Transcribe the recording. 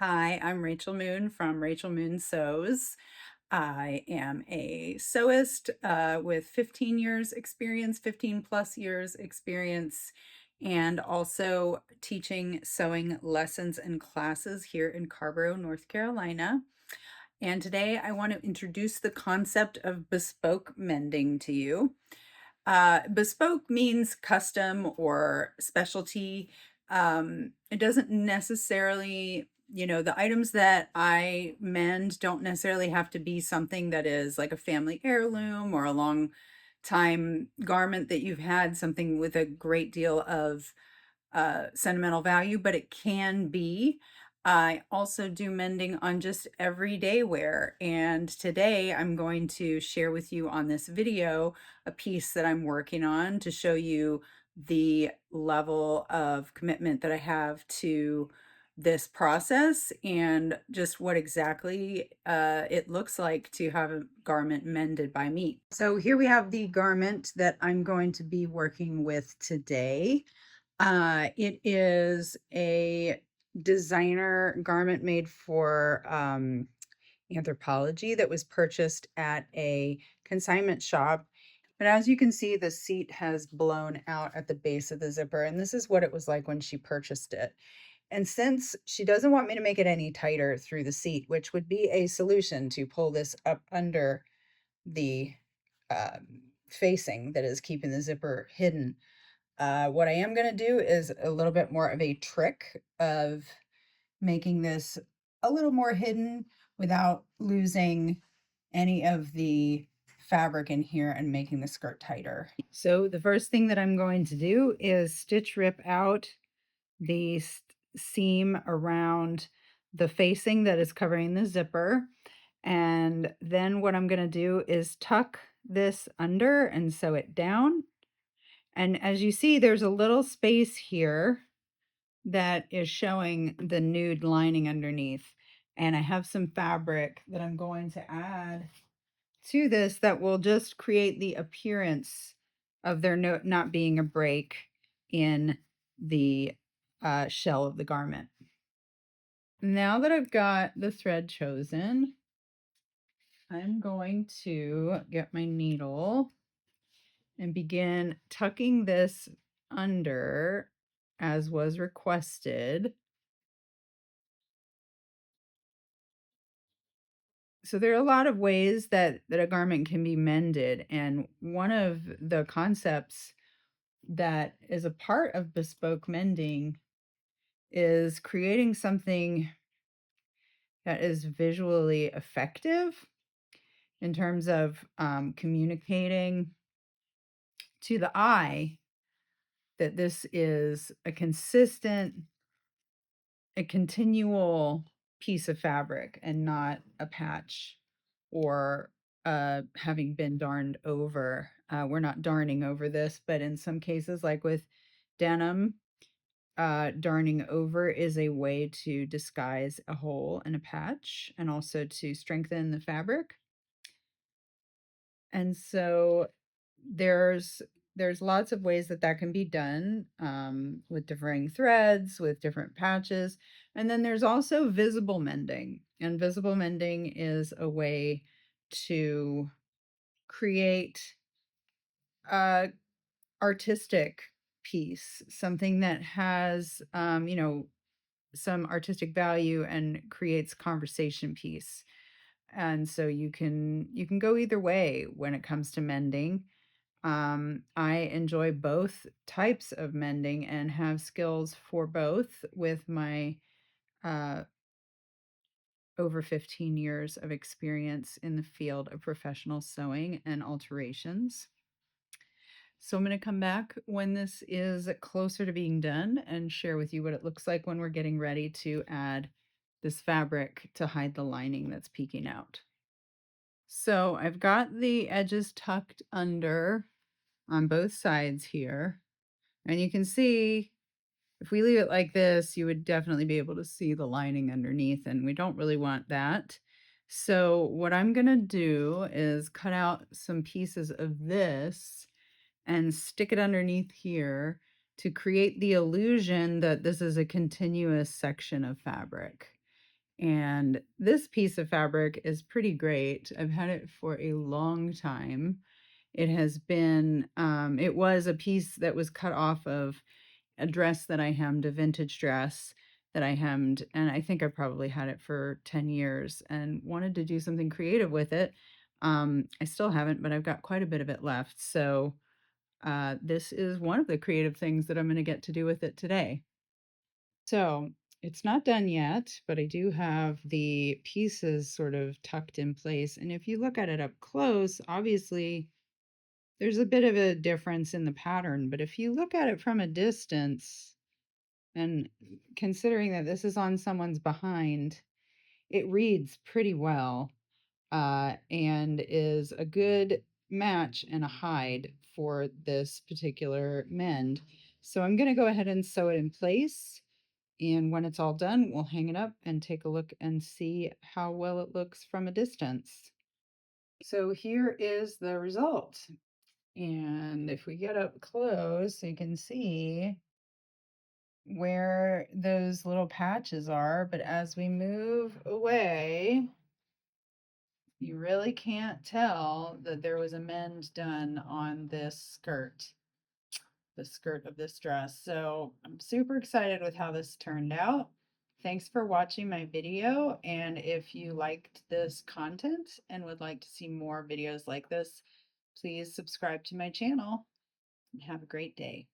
Hi, I'm Rachel Moon from Rachel Moon Sews. I am a sewist with 15 years experience, 15 plus years experience, and also teaching sewing lessons and classes here in Carborough, North Carolina. And today I want to introduce the concept of bespoke mending to you. Bespoke means custom or specialty. It doesn't necessarily, the items that I mend don't necessarily have to be something that is like a family heirloom or a long time garment that you've had, something with a great deal of sentimental value, but it can be. I also do mending on just everyday wear, and today I'm going to share with you on this video a piece that I'm working on to show you the level of commitment that I have to this process and just what exactly it looks like to have a garment mended by me. So here we have the garment that I'm going to be working with today. It is a designer garment made for Anthropology that was purchased at a consignment shop. But as you can see, the seat has blown out at the base of the zipper, and this is what it was like when she purchased it. And since she doesn't want me to make it any tighter through the seat, which would be a solution to pull this up under the facing that is keeping the zipper hidden, what I am going to do is a little bit more of a trick of making this a little more hidden without losing any of the fabric in here and making the skirt tighter. So the first thing that I'm going to do is stitch rip out the seam around the facing that is covering the zipper. And then what I'm going to do is tuck this under and sew it down. And as you see, there's a little space here that is showing the nude lining underneath. And I have some fabric that I'm going to add to this that will just create the appearance of there not being a break in the shell of the garment. Now that I've got the thread chosen, I'm going to get my needle and begin tucking this under as was requested. So there are a lot of ways that a garment can be mended, and one of the concepts that is a part of bespoke mending is creating something that is visually effective in terms of communicating to the eye that this is a continual piece of fabric and not a patch or having been darned over. We're not darning over this, but in some cases, like with denim, darning over is a way to disguise a hole and a patch and also to strengthen the fabric. And so there's lots of ways that that can be done, with differing threads, with different patches. And then there's also visible mending. And visible mending is a way to create a artistic piece, something that has, some artistic value and creates conversation piece. And so you can go either way when it comes to mending. I enjoy both types of mending and have skills for both with my uh, over 15 years of experience in the field of professional sewing and alterations. So I'm going to come back when this is closer to being done and share with you what it looks like when we're getting ready to add this fabric to hide the lining that's peeking out. So I've got the edges tucked under on both sides here. And you can see if we leave it like this, you would definitely be able to see the lining underneath, and we don't really want that. So what I'm going to do is cut out some pieces of this and stick it underneath here to create the illusion that this is a continuous section of fabric. And this piece of fabric is pretty great. I've had it for a long time. It has been, it was a piece that was cut off of a dress that I hemmed, a vintage dress that I hemmed, and I think I probably had it for 10 years and wanted to do something creative with it. I still haven't, but I've got quite a bit of it left. So this is one of the creative things that I'm going to get to do with it today. So it's not done yet, but I do have the pieces sort of tucked in place. And if you look at it up close, obviously there's a bit of a difference in the pattern. But if you look at it from a distance, and considering that this is on someone's behind, it reads pretty well, and is a good match and a hide for this particular mend. So I'm going to go ahead and sew it in place. And when it's all done, we'll hang it up and take a look and see how well it looks from a distance. So here is the result. And if we get up close, you can see where those little patches are. But as we move away, you really can't tell that there was a mend done on this skirt, the skirt of this dress. So I'm super excited with how this turned out. Thanks for watching my video. And if you liked this content and would like to see more videos like this, please subscribe to my channel and have a great day.